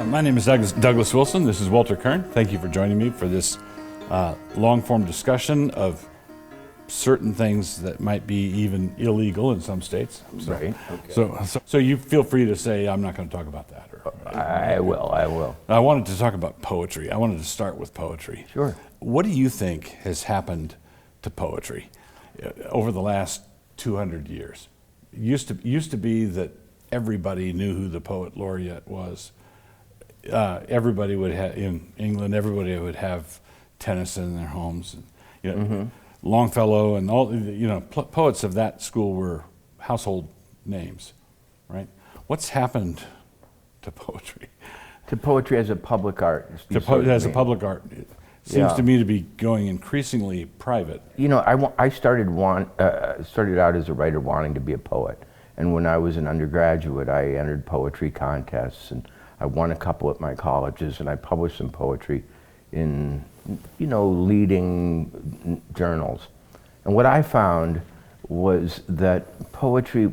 My name is Douglas Wilson. This is Walter Kirn. Thank you for joining me for this long-form discussion of certain things that might be even illegal in some states. Right. Okay. So you feel free to say, I'm not going to talk about that. I will. I wanted to talk about poetry. I wanted to start with poetry. Sure. What do you think has happened to poetry over the last 200 years? It used to be that everybody knew who the poet laureate was. Everybody would have, in England, everybody would have Tennyson in their homes. Longfellow and all, poets of that school were household names, right? What's happened to poetry? To poetry as a public art. As a public art. It seems to me to be going increasingly private. I started out as a writer wanting to be a poet. And when I was an undergraduate, I entered poetry contests, and I won a couple at my colleges, and I published some poetry in, leading journals. And what I found was that poetry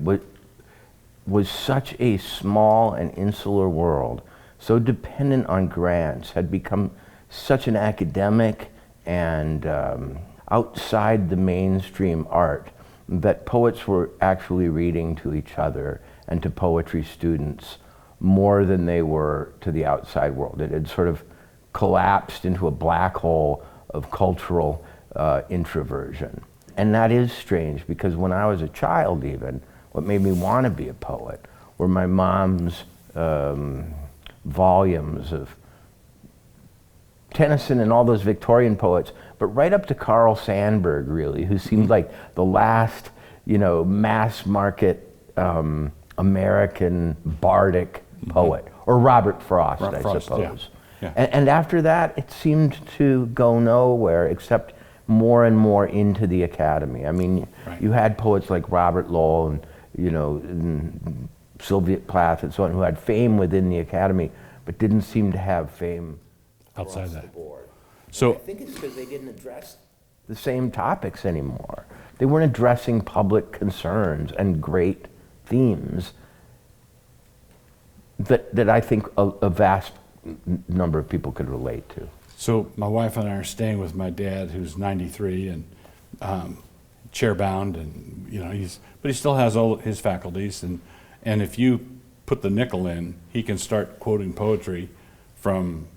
was such a small and insular world, so dependent on grants, had become such an academic and outside the mainstream art, that poets were actually reading to each other and to poetry students more than they were to the outside world. It had sort of collapsed into a black hole of cultural introversion. And that is strange, because when I was a child even, what made me want to be a poet were my mom's volumes of Tennyson and all those Victorian poets, but right up to Carl Sandburg, really, who seemed like the last, mass market American bardic poet, or Robert Frost, I suppose. Yeah. And after that, it seemed to go nowhere except more and more into the academy. I mean, you had poets like Robert Lowell and, and Sylvia Plath and so on, who had fame within the academy, but didn't seem to have fame outside across that. the board. So I think it's because they didn't address the same topics anymore. They weren't addressing public concerns and great themes that I think a vast number of people could relate to. So my wife and I are staying with my dad, who's 93 and chair-bound, and but he still has all his faculties, and if you put the nickel in, he can start quoting poetry from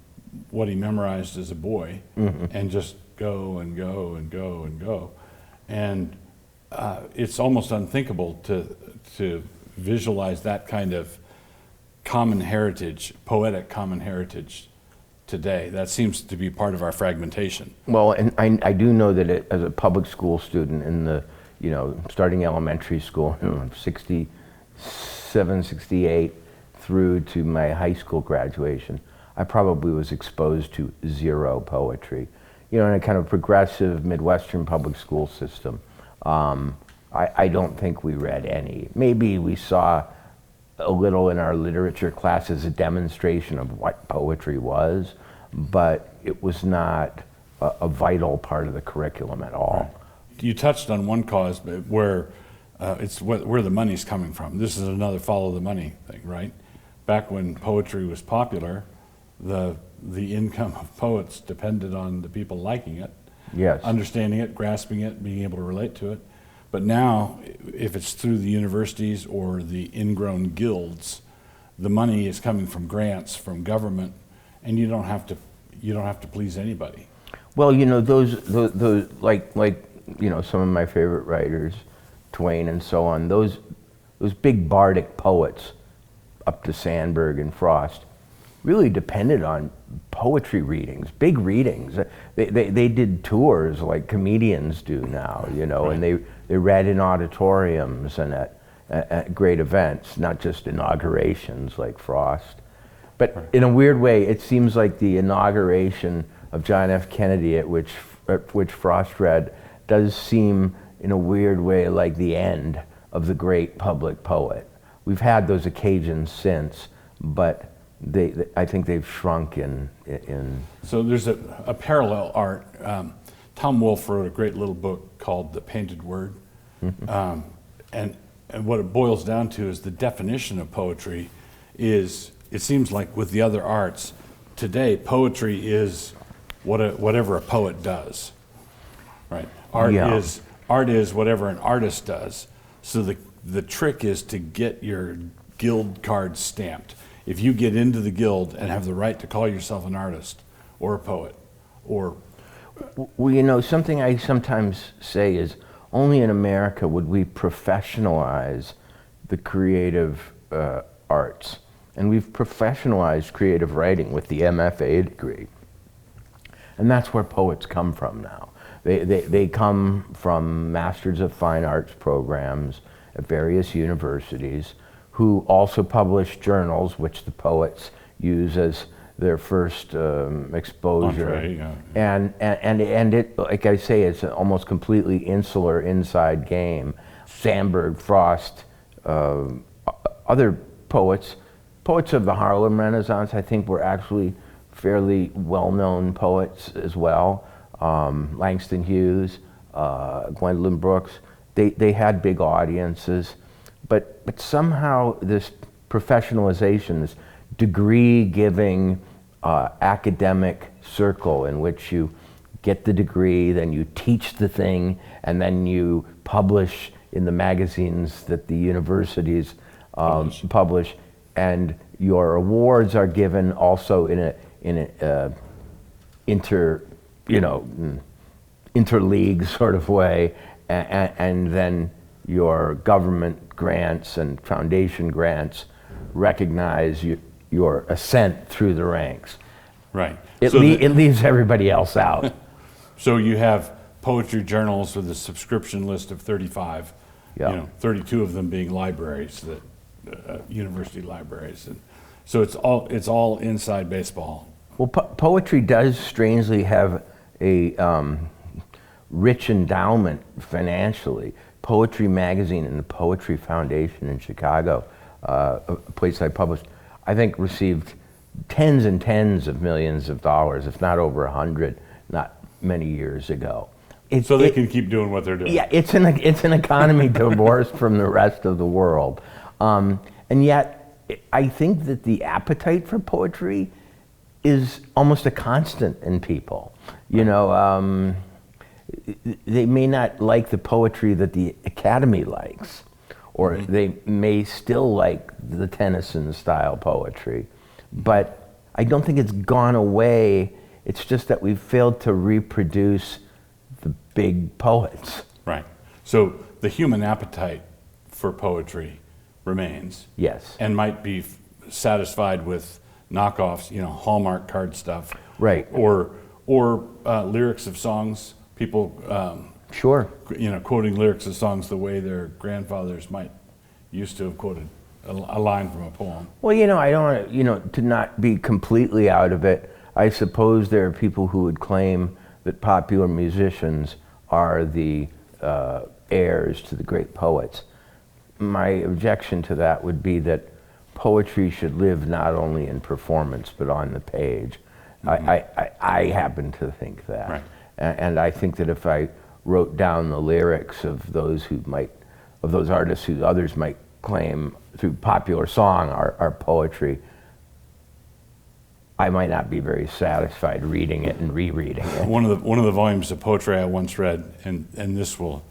what he memorized as a boy, and just go and go and go and go, and it's almost unthinkable to visualize that kind of common heritage, poetic common heritage today. That seems to be part of our fragmentation. Well, and I do know that as a public school student in the, starting elementary school, 67, 68, through to my high school graduation, I probably was exposed to zero poetry. In a kind of progressive Midwestern public school system, I don't think we read any. Maybe we saw a little in our literature class as a demonstration of what poetry was, but it was not a vital part of the curriculum at all. Right. You touched on one cause where it's where the money's coming from. This is another follow the money thing, right? Back when poetry was popular, the income of poets depended on the people liking it, understanding it, grasping it, being able to relate to it. But now, if it's through the universities or the ingrown guilds, the money is coming from grants from government, and you don't have to please anybody. Well, those like some of my favorite writers, Twain and so on. Those big bardic poets, up to Sandburg and Frost, really depended on poetry readings, big readings. They did tours like comedians do now, and they read in auditoriums and at great events, not just inaugurations like Frost. But in a weird way, it seems like the inauguration of John F. Kennedy, at which Frost read, does seem in a weird way like the end of the great public poet. We've had those occasions since, but I think they've shrunk in. So there's a parallel art. Tom Wolfe wrote a great little book called The Painted Word. And what it boils down to is the definition of poetry is it seems like with the other arts, today poetry is whatever a poet does, right? Yeah. Art is whatever an artist does. So the trick is to get your guild card stamped. If you get into the guild and have the right to call yourself an artist or a poet, or Well, something I sometimes say is only in America would we professionalize the creative arts. And we've professionalized creative writing with the MFA degree. And that's where poets come from now. They come from Masters of Fine Arts programs at various universities who also publish journals, which the poets use as their first exposure. Entree, yeah. And it, like I say, it's an almost completely insular inside game. Sandburg, Frost, other poets of the Harlem Renaissance, I think, were actually fairly well-known poets as well. Langston Hughes, Gwendolyn Brooks, they had big audiences, but somehow this professionalization, this degree-giving academic circle in which you get the degree, then you teach the thing, and then you publish in the magazines that the universities publish, and your awards are given also in a interleague sort of way, and then your government grants and foundation grants recognize your ascent through the ranks. right. It So it leaves everybody else out. So you have poetry journals with a subscription list of 35, Yeah. 32 of them being libraries, university libraries. And so it's all inside baseball. Well, poetry does strangely have a rich endowment financially. Poetry Magazine and the Poetry Foundation in Chicago, a place I published, I think received tens and tens of millions of dollars, if not over 100, not many years ago. So they can keep doing what they're doing. Yeah, it's an economy divorced from the rest of the world. And yet, I think that the appetite for poetry is almost a constant in people. They may not like the poetry that the Academy likes, or they may still like the Tennyson style poetry, but I don't think it's gone away. It's just that we've failed to reproduce the big poets. Right. So the human appetite for poetry remains. Yes. And might be satisfied with knockoffs, Hallmark card stuff. Right. Or lyrics of songs. People, Sure. quoting lyrics of songs the way their grandfathers might used to have quoted a line from a poem. Well, I don't want to not be completely out of it. I suppose there are people who would claim that popular musicians are the heirs to the great poets. My objection to that would be that poetry should live not only in performance but on the page. I happen to think that. Right. And I think that if I wrote down the lyrics of those artists who others might claim through popular song are poetry, I might not be very satisfied reading it and rereading it. One of the volumes of poetry I once read, and this will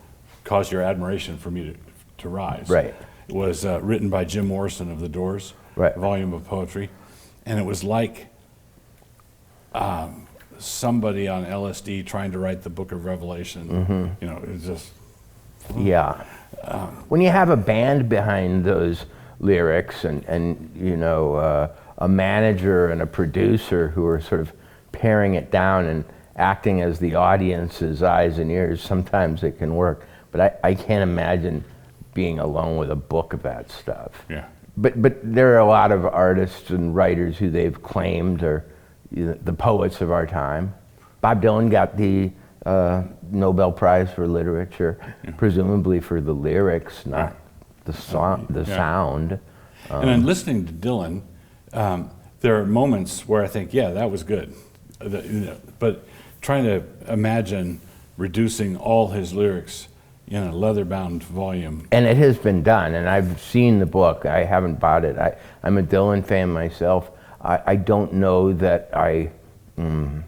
cause your admiration for me to rise. Right. It was written by Jim Morrison of The Doors. Right. A volume of poetry, and it was like somebody on LSD trying to write the Book of Revelation. It was just. Yeah. When you have a band behind those lyrics and a manager and a producer who are sort of paring it down and acting as the audience's eyes and ears, sometimes it can work. But I can't imagine being alone with a book of that stuff. Yeah. But there are a lot of artists and writers who they've claimed are the poets of our time. Bob Dylan got the Nobel Prize for Literature, presumably for the lyrics, not the song, the sound. And then listening to Dylan, there are moments where I think, yeah, that was good. But trying to imagine reducing all his lyrics in a leather-bound volume. And it has been done, and I've seen the book. I haven't bought it. I'm a Dylan fan myself. I don't know that I am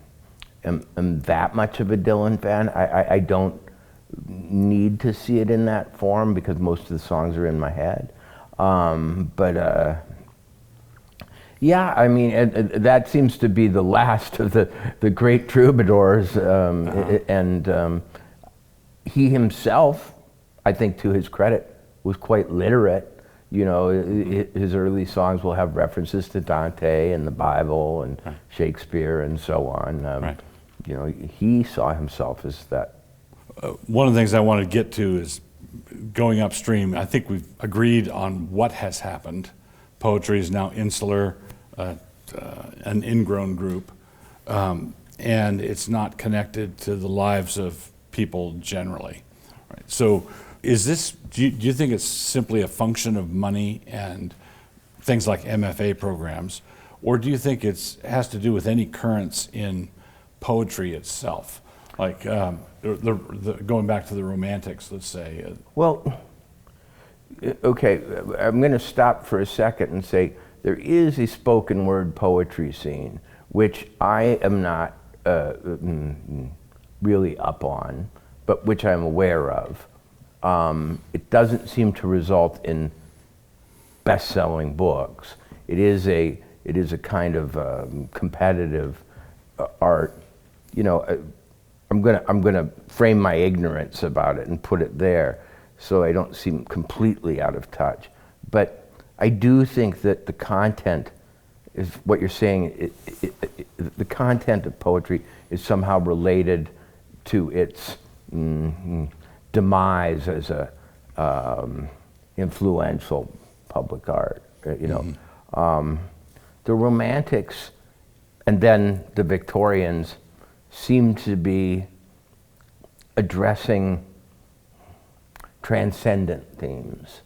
that much of a Dylan fan. I don't need to see it in that form because most of the songs are in my head. Yeah, I mean, that seems to be the last of the great troubadours, and he himself, I think to his credit, was quite literate. You know, his early songs will have references to Dante and the Bible and Shakespeare and so on. You know, he saw himself as that. One of the things I want to get to is going upstream. I think we've agreed on what has happened. Poetry is now insular, an ingrown group, and it's not connected to the lives of people generally. Right. So is this, do you think it's simply a function of money and things like MFA programs, or do you think it has to do with any currents in poetry itself? Like going back to the Romantics, let's say. Well, okay, I'm going to stop for a second and say there is a spoken word poetry scene, which I am not really up on, but which I'm aware of. It doesn't seem to result in best-selling books. It is a kind of competitive art. You know, I'm gonna frame my ignorance about it and put it there, so I don't seem completely out of touch. But I do think that the content is what you're saying. The content of poetry is somehow related to its demise as a influential public art. You know, the Romantics and then the Victorians seem to be addressing transcendent themes.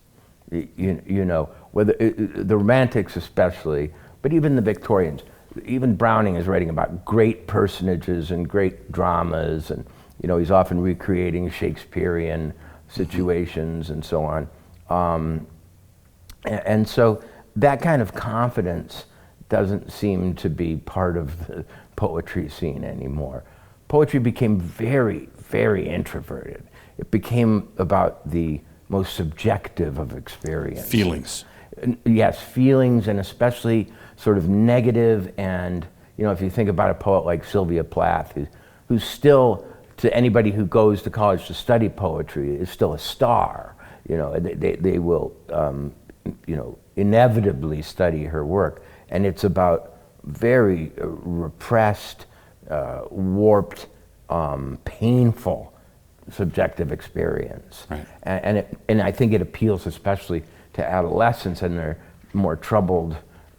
You know, whether the Romantics especially, but even the Victorians. Even Browning is writing about great personages and great dramas, and you know, he's often recreating Shakespearean situations and so on. And so that kind of confidence doesn't seem to be part of the poetry scene anymore. Poetry became very, very introverted. It became about the most subjective of experience. Feelings. Yes, feelings, and especially sort of negative. And you know, if you think about a poet like Sylvia Plath, who's still, to anybody who goes to college to study poetry, is still a star. You know, they will, you know, inevitably study her work, and it's about very repressed, warped, painful subjective experience. Right. And I think it appeals especially to adolescents and their more troubled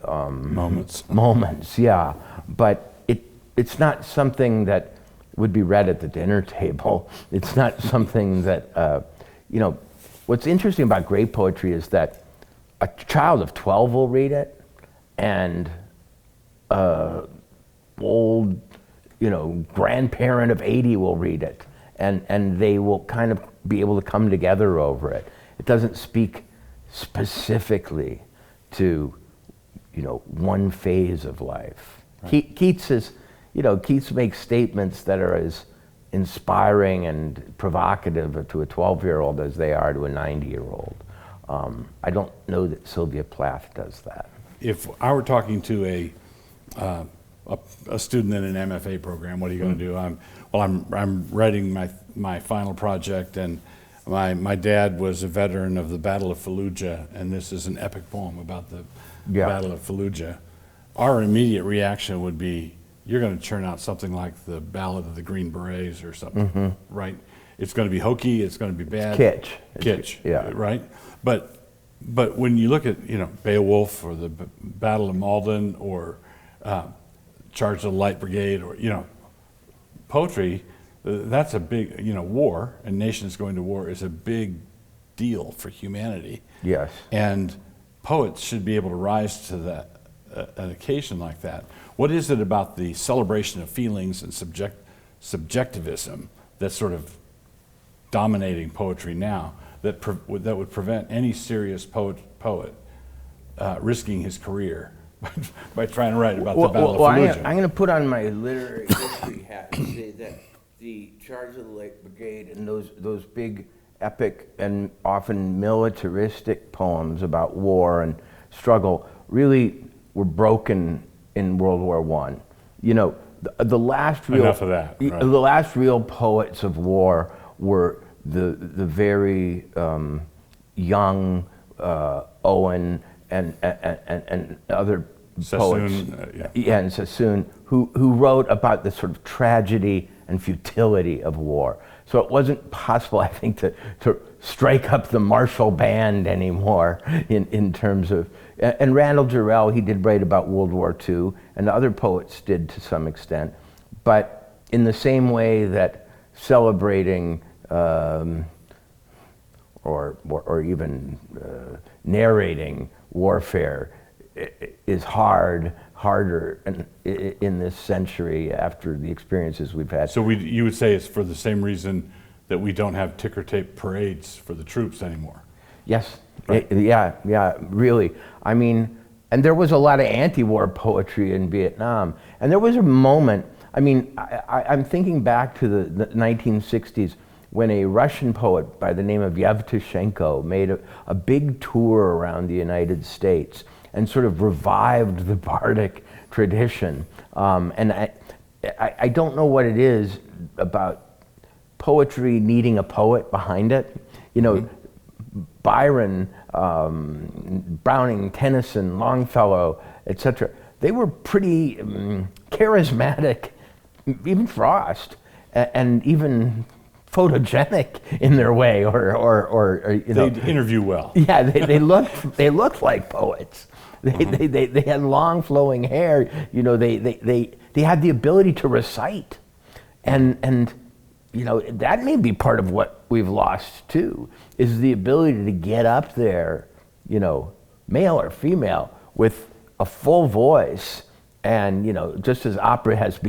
moments, yeah. But it's not something that would be read at the dinner table. It's not something that, you know, what's interesting about great poetry is that a child of 12 will read it, and old, you know, grandparent of 80 will read it, and they will kind of be able to come together over it. It doesn't speak specifically to, you know, one phase of life. Right. Keats is, you know, Keats makes statements that are as inspiring and provocative to a 12-year-old as they are to a 90-year-old. I don't know that Sylvia Plath does that. If I were talking to a student in an MFA program, what are you going to do? I'm writing my final project, and my dad was a veteran of the Battle of Fallujah, and this is an epic poem about the Battle of Fallujah. Our immediate reaction would be, you're going to churn out something like the Ballad of the Green Berets or something, right? It's going to be hokey, it's going to be bad. Kitsch, yeah. Right? But when you look at, you know, Beowulf or the Battle of Malden or Charge of the Light Brigade, or, you know, poetry, that's a big, you know, war, and nations going to war is a big deal for humanity. Yes. And poets should be able to rise to that, an occasion like that. What is it about the celebration of feelings and subjectivism that sort of dominating poetry now that that would prevent any serious poet risking his career by trying to write about the Battle of Fallujah. I'm going to put on my literary history hat and say that the Charge of the Light Brigade and those big epic and often militaristic poems about war and struggle really were broken in World War I. You know, the last real Enough of that, right. The last real poets of war were the very young Owen and other poets, and Sassoon, who wrote about the sort of tragedy and futility of war. So it wasn't possible, I think, to strike up the martial band anymore in terms of, and Randall Jarrell, he did write about World War II, and other poets did to some extent, but in the same way that celebrating or even narrating warfare is harder in this century after the experiences we've had. So you would say it's for the same reason that we don't have ticker tape parades for the troops anymore? Yes, right. Yeah, really. I mean, and there was a lot of anti-war poetry in Vietnam, and there was a moment, I mean, I'm thinking back to the 1960s when a Russian poet by the name of Yevtushenko made a big tour around the United States and sort of revived the bardic tradition. And I don't know what it is about poetry needing a poet behind it. You know, Byron, Browning, Tennyson, Longfellow, etc. They were pretty charismatic, even Frost, and even photogenic in their way, or you know, they interview well. Yeah, they looked like poets. They had long flowing hair. You know, they had the ability to recite, and you know, that may be part of what we've lost too, is the ability to get up there, you know, male or female, with a full voice, and you know, just as opera has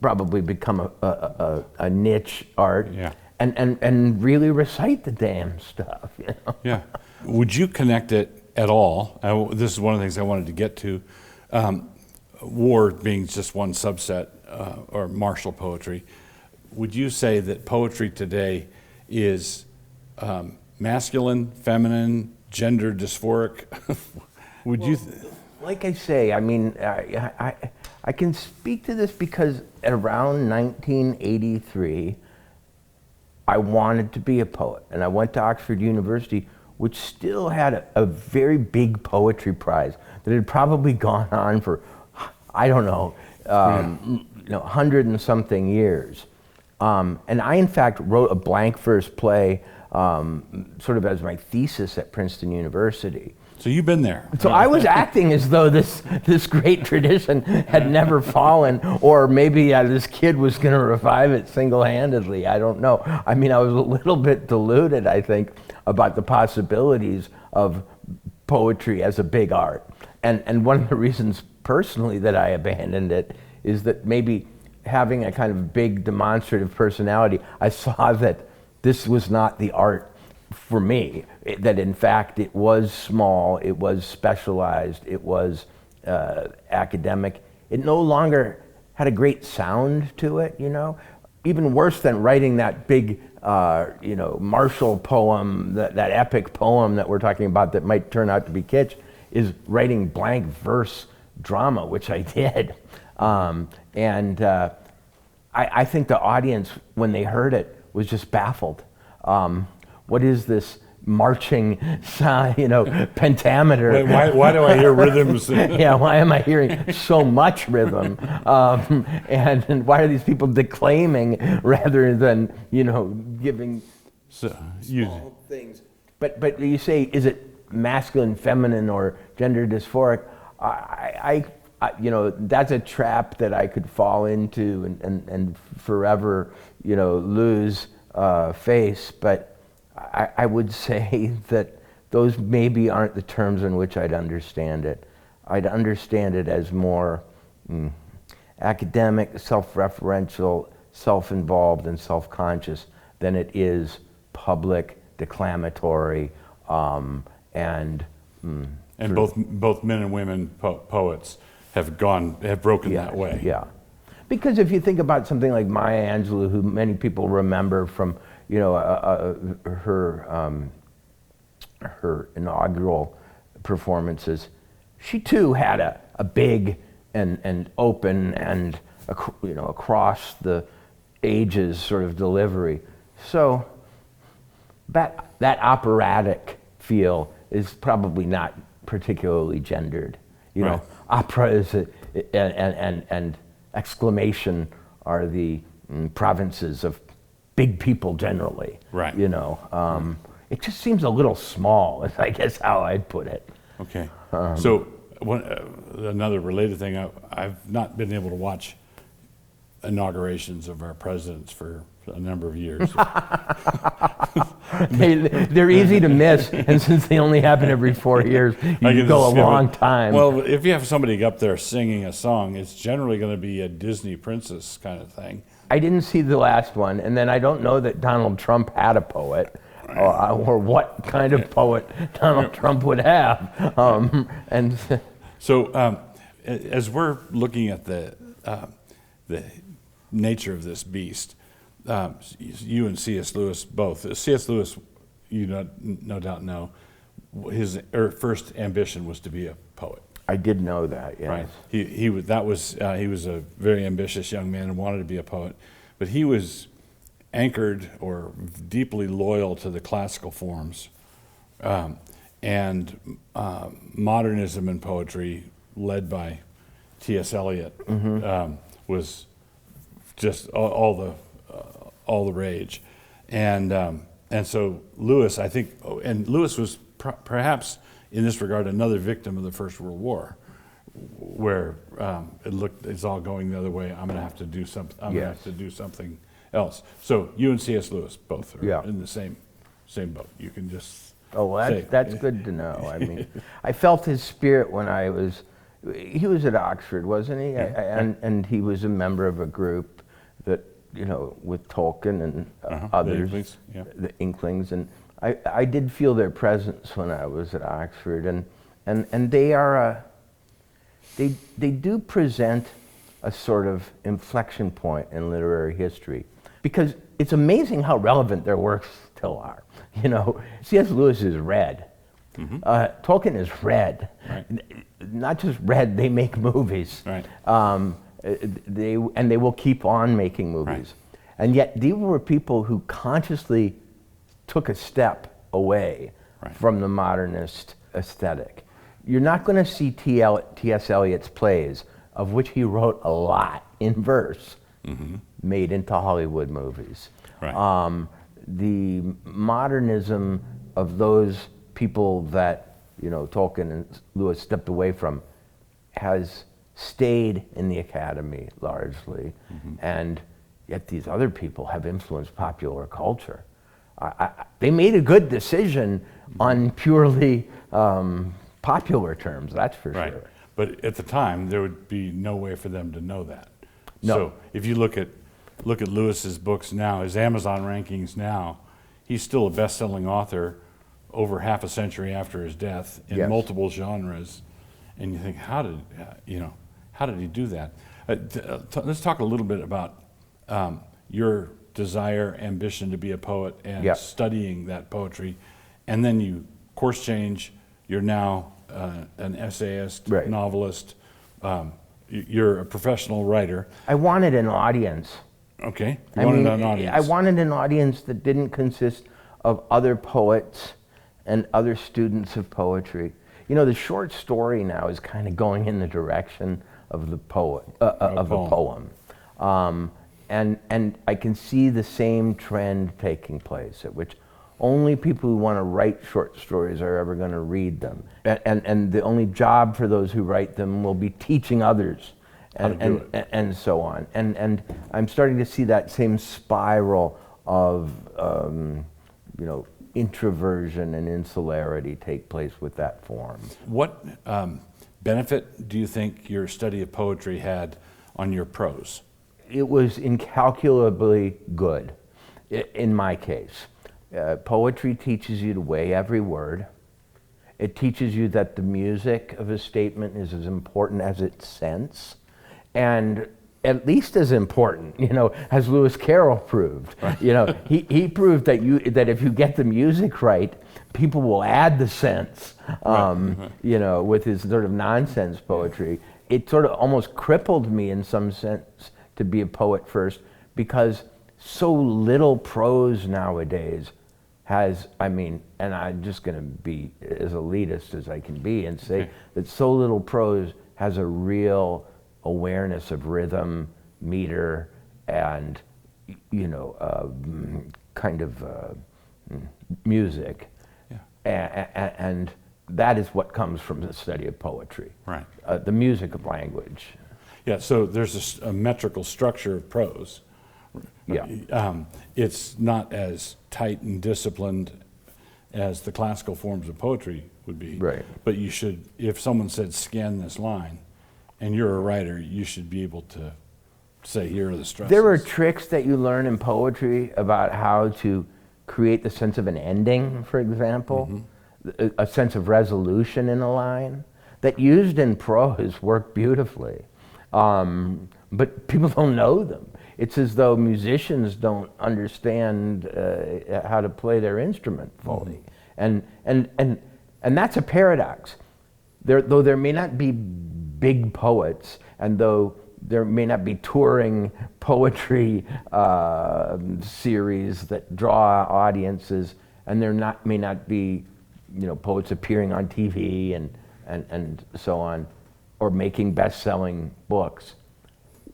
probably become a niche art, yeah. and really recite the damn stuff, you know? Yeah. Would you connect it at all? This is one of the things I wanted to get to. War being just one subset, or martial poetry. Would you say that poetry today is masculine, feminine, gender dysphoric? Would you? Like I say, I mean, I can speak to this because around 1983, I wanted to be a poet, and I went to Oxford University, which still had a very big poetry prize that had probably gone on for, I don't know, you know, 100 and something years. And I, in fact, wrote a blank verse play sort of as my thesis at Princeton University. So you've been there. So I was acting as though this great tradition had never fallen, or maybe this kid was going to revive it single-handedly. I don't know. I mean, I was a little bit deluded, I think, about the possibilities of poetry as a big art. And one of the reasons personally that I abandoned it is that maybe having a kind of big demonstrative personality, I saw that this was not the art for me, that in fact it was small, it was specialized, it was academic. It no longer had a great sound to it, you know? Even worse than writing that big, you know, martial poem, that epic poem that we're talking about that might turn out to be kitsch, is writing blank verse drama, which I did. I think the audience, when they heard it, was just baffled. What is this marching, you know, pentameter? Why do I hear rhythms? Yeah, why am I hearing so much rhythm? And why are these people declaiming rather than, you know, giving small things? But you say, is it masculine, feminine, or gender dysphoric? I you know, that's a trap that I could fall into and forever, you know, lose face. But I would say that those maybe aren't the terms in which I'd understand it. I'd understand it as more academic, self-referential, self-involved, and self-conscious than it is public, declamatory, and both men and women poets have broken that way. Yeah, because if you think about something like Maya Angelou, who many people remember from her inaugural performances, she too had a big and open and across the ages sort of delivery. So that operatic feel is probably not particularly gendered. Right. Opera is and exclamation are the provinces of big people generally. Right. It just seems a little small, is I guess how I'd put it. Okay. So another related thing, I've not been able to watch inaugurations of our presidents for a number of years. They're easy to miss, and since they only happen every 4 years, you go a long time. Well, if you have somebody up there singing a song, it's generally going to be a Disney princess kind of thing. I didn't see the last one, and then I don't know that Donald Trump had a poet, or what kind of poet Donald Trump would have. So, as we're looking at the nature of this beast, you and C.S. Lewis both. C.S. Lewis, you no doubt know, his first ambition was to be a poet. I did know that. Yes. Right. He was a very ambitious young man and wanted to be a poet, but he was anchored or deeply loyal to the classical forms, and modernism in poetry, led by T.S. Eliot, was just all the rage, and so Lewis, I think, and Lewis was perhaps in this regard another victim of the First World War, where it's all going the other way. I'm going to have to do something. I'm going to have to do something else. So you and C.S. Lewis both are in the same boat. You can just that's good to know. I mean, I felt his spirit when he was at Oxford, wasn't he? Yeah. And he was a member of a group that, with Tolkien and others, the Inklings, and I did feel their presence when I was at Oxford, and they are they do present a sort of inflection point in literary history, because it's amazing how relevant their works still are. C.S. Lewis is read. Tolkien is read. Right. Not just read, they make movies. Right. They will keep on making movies. Right. And yet these were people who consciously took a step away from the modernist aesthetic. You're not going to see T.S. Eliot's plays, of which he wrote a lot in verse, made into Hollywood movies. Right. The modernism of those people that Tolkien and Lewis stepped away from has stayed in the academy largely, and yet these other people have influenced popular culture. They made a good decision on purely popular terms, that's for sure. But at the time, there would be no way for them to know that. No. So if you look at Lewis's books now, his Amazon rankings now, he's still a best-selling author over half a century after his death in multiple genres, and you think, how did he do that? Let's talk a little bit about your desire, ambition to be a poet, and studying that poetry, and then you course change. You're now an essayist, novelist. You're a professional writer. I wanted an audience. Okay, you wanted an audience. I wanted an audience that didn't consist of other poets and other students of poetry. The short story now is kind of going in the direction of the poet, of a poem. And I can see the same trend taking place, at which only people who want to write short stories are ever going to read them. And the only job for those who write them will be teaching others, and so on. And I'm starting to see that same spiral of introversion and insularity take place with that form. What benefit do you think your study of poetry had on your prose? It was incalculably good. in my case. Poetry teaches you to weigh every word. It teaches you that the music of a statement is as important as its sense, and at least as important, as Lewis Carroll proved. Right. He proved that if you get the music right, people will add the sense. With his sort of nonsense poetry, it sort of almost crippled me in some sense to be a poet first, because so little prose nowadays has, and I'm just going to be as elitist as I can be and say that so little prose has a real awareness of rhythm, meter, and music. And that is what comes from the study of poetry. Right. The music of language. Yeah, so there's a metrical structure of prose. Yeah. It's not as tight and disciplined as the classical forms of poetry would be. Right. But you should, if someone said scan this line, and you're a writer, you should be able to say, here are the stresses. There are tricks that you learn in poetry about how to create the sense of an ending, for example, a sense of resolution in a line, that used in prose work beautifully. But people don't know them. It's as though musicians don't understand how to play their instrument fully. And that's a paradox. Though there may not be big poets, and though there may not be touring poetry series that draw audiences, and there may not be poets appearing on TV and so on, or making best-selling books,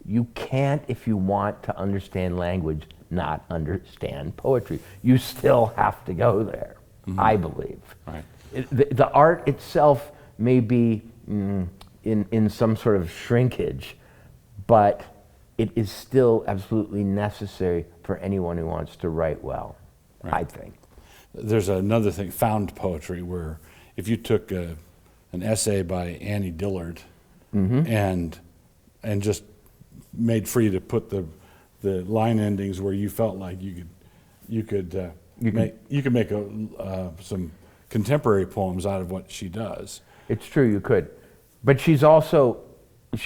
you can't, if you want to understand language, not understand poetry. You still have to go there, I believe. Right. The art itself may be in some sort of shrinkage, but it is still absolutely necessary for anyone who wants to write well, right. I think. There's another thing, found poetry, where if you took an essay by Annie Dillard and just made free to put the line endings where you felt like you could make some contemporary poems out of what she does. It's true, you could. But she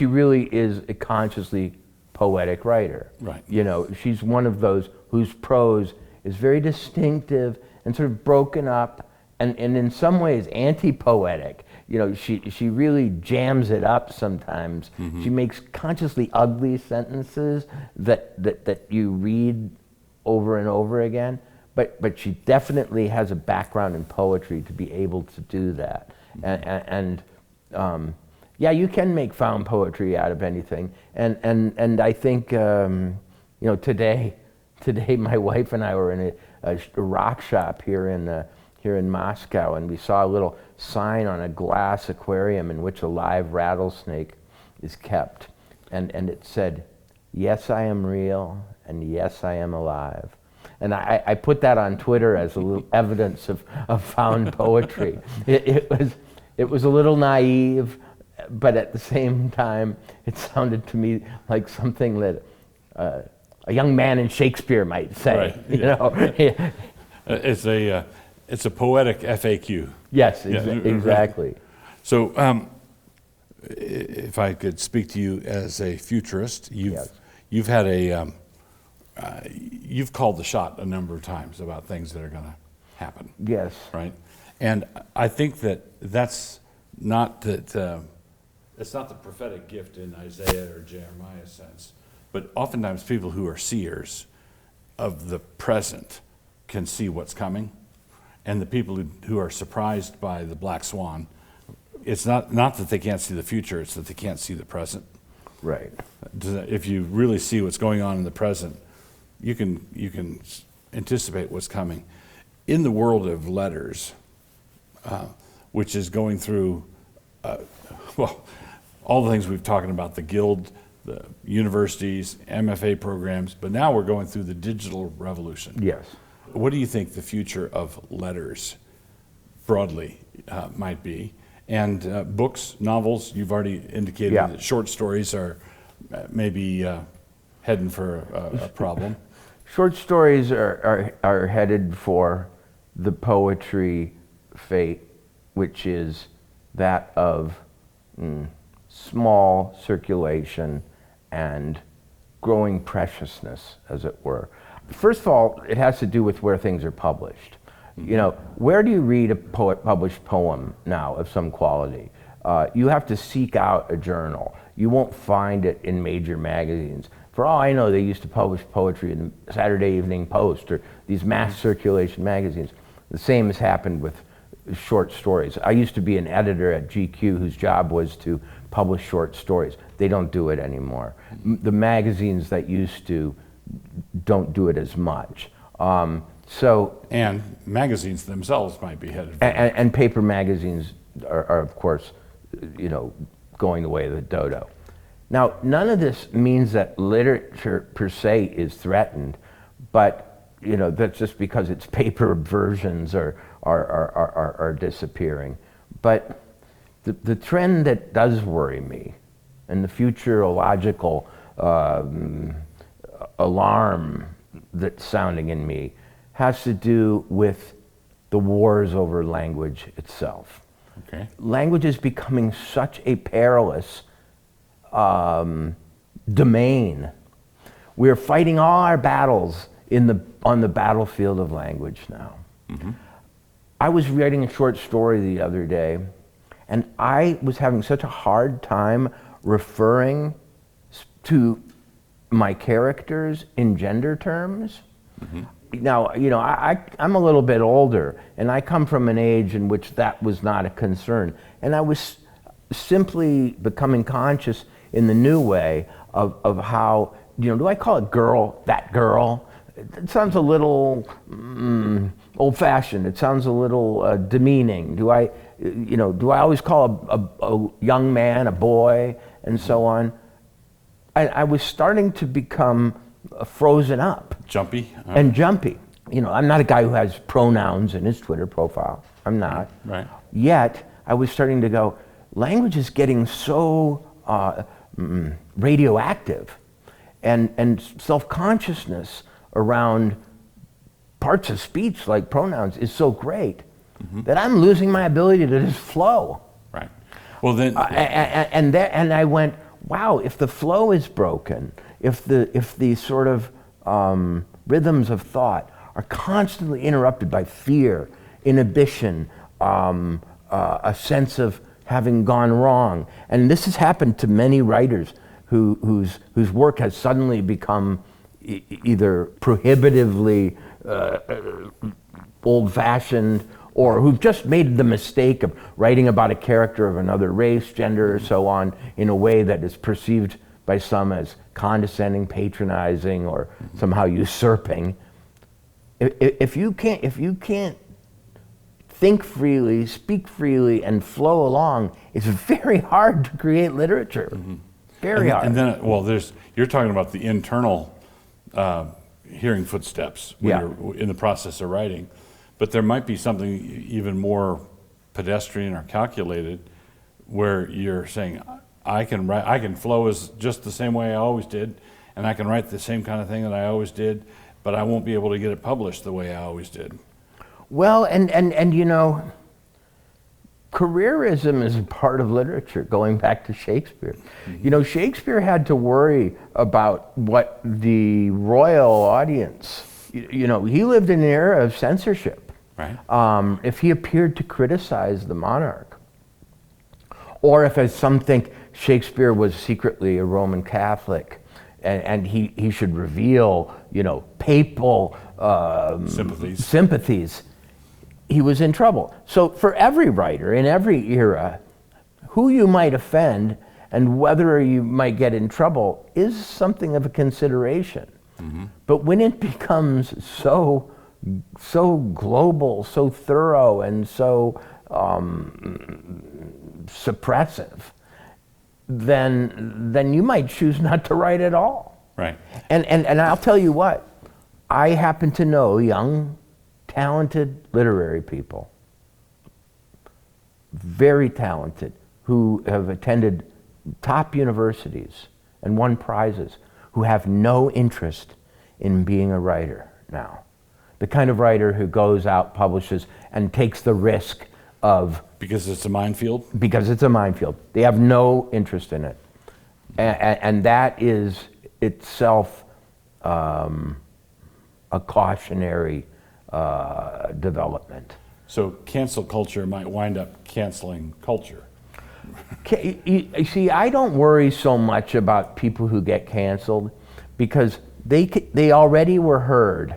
really is a consciously poetic writer. Right. She's one of those whose prose is very distinctive and sort of broken up and in some ways anti-poetic. She really jams it up sometimes. She makes consciously ugly sentences that you read over and over again. But she definitely has a background in poetry to be able to do that. And you can make found poetry out of anything. And I think today my wife and I were in a rock shop here in Moscow, and we saw a little sign on a glass aquarium in which a live rattlesnake is kept, and it said, "Yes, I am real, and yes, I am alive." And I put that on Twitter as a little evidence of found poetry. It was a little naive, but at the same time, it sounded to me like something that a young man in Shakespeare might say. Right. It's a poetic FAQ. Yes, exactly. Right. So, if I could speak to you as a futurist, you've had you've called the shot a number of times about things that are going to happen. Yes. Right. And I think that's not that. It's not the prophetic gift in Isaiah or Jeremiah's sense, but oftentimes people who are seers of the present can see what's coming, and the people who are surprised by the black swan, it's not that they can't see the future, it's that they can't see the present. Right. If you really see what's going on in the present, you can anticipate what's coming. In the world of letters, which is going through, all the things we've talked about, the guild, the universities, MFA programs, but now we're going through the digital revolution. Yes. What do you think the future of letters broadly might be? And books, novels, you've already indicated that short stories are maybe heading for a problem. Short stories are headed for the poetry fate, which is that of small circulation and growing preciousness, as it were. First of all, it has to do with where things are published. You know, where do you read a published poem now of some quality? You have to seek out a journal. You won't find it in major magazines. For all I know, they used to publish poetry in the Saturday Evening Post or these mass circulation magazines. The same has happened with short stories. I used to be an editor at GQ whose job was to publish short stories. They don't do it anymore. The magazines that used to don't do it as much. And magazines themselves might be headed for and paper magazines are of course, you know, going the way of the dodo. Now, none of this means that literature per se is threatened, but you know, that's just because its paper versions are disappearing. But the trend that does worry me, and the futurological alarm that's sounding in me, has to do with the wars over language itself. Okay. Language is becoming such a perilous domain. We're fighting all our battles on the battlefield of language now. Mm-hmm. I was writing a short story the other day, and I was having such a hard time referring to my characters in gender terms. Mm-hmm. Now, you know, I'm a little bit older, and I come from an age in which that was not a concern. And I was simply becoming conscious in the new way of how, you know, do I call it girl, that girl? It sounds a little old-fashioned. It sounds a little demeaning. Do I always call a young man a boy and so on? I was starting to become frozen up. Jumpy? And jumpy. You know, I'm not a guy who has pronouns in his Twitter profile. I'm not. Right. Yet, I was starting to go, language is getting so radioactive, and self-consciousness around parts of speech like pronouns is so great that I'm losing my ability to just flow. Right. Well then, and I went, wow, if the flow is broken, if the sort of rhythms of thought are constantly interrupted by fear, inhibition, a sense of having gone wrong, and this has happened to many writers whose work has suddenly become either prohibitively old-fashioned, or who've just made the mistake of writing about a character of another race, gender, or so on, in a way that is perceived by some as condescending, patronizing, or somehow usurping. If you can't think freely, speak freely, and flow along, it's very hard to create literature. Mm-hmm. Very hard. And then, well, you're talking about the internal hearing footsteps when you're in the process of writing, but there might be something even more pedestrian or calculated, where you're saying, I can flow as just the same way I always did, and I can write the same kind of thing that I always did, but I won't be able to get it published the way I always did. Well, and you know, careerism is a part of literature, going back to Shakespeare. Mm-hmm. You know, Shakespeare had to worry about what the royal audience, you know, he lived in an era of censorship. Right. If he appeared to criticize the monarch, or if, as some think, Shakespeare was secretly a Roman Catholic, and he should reveal, you know, papal sympathies, he was in trouble. So for every writer in every era, who you might offend and whether you might get in trouble is something of a consideration. Mm-hmm. But when it becomes so global, so thorough, and so suppressive, then you might choose not to write at all. Right. And I'll tell you what, I happen to know young, talented literary people, very talented, who have attended top universities and won prizes, who have no interest in being a writer now. The kind of writer who goes out, publishes, and takes the risk of... Because it's a minefield? Because it's a minefield. They have no interest in it. And that is itself a cautionary development. So cancel culture might wind up canceling culture. You see, I don't worry so much about people who get canceled because they already were heard.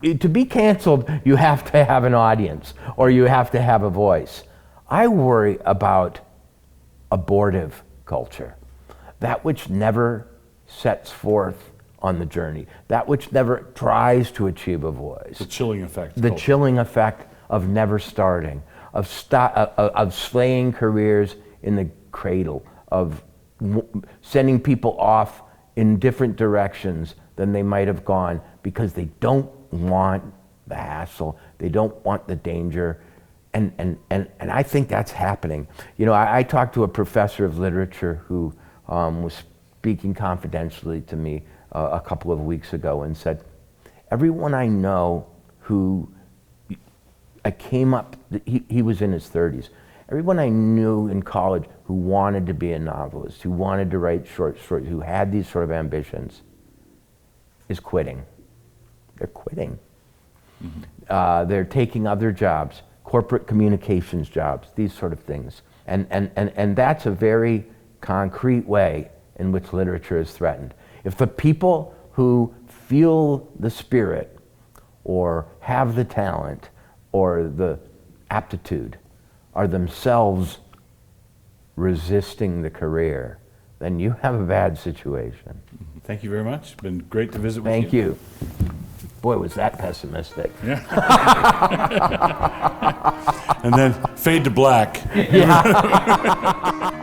To be canceled, you have to have an audience or you have to have a voice. I worry about abortive culture, that which never sets forth on the journey, that which never tries to achieve a voice. The chilling effect. The culture. chilling effect of never starting, of slaying careers in the cradle, of sending people off in different directions than they might have gone because they don't want the hassle, they don't want the danger, and I think that's happening. You know, I talked to a professor of literature who was speaking confidentially to me a couple of weeks ago and said, everyone I know who I came up, he was in his 30s, everyone I knew in college who wanted to be a novelist, who wanted to write short stories, who had these sort of ambitions, is quitting. They're quitting. Mm-hmm. They're taking other jobs, corporate communications jobs, these sort of things. And that's a very concrete way in which literature is threatened. If the people who feel the spirit or have the talent or the aptitude are themselves resisting the career, then you have a bad situation. Thank you very much. It's been great to visit with you. Thank you. Boy, was that pessimistic. Yeah. And then fade to black. Yeah.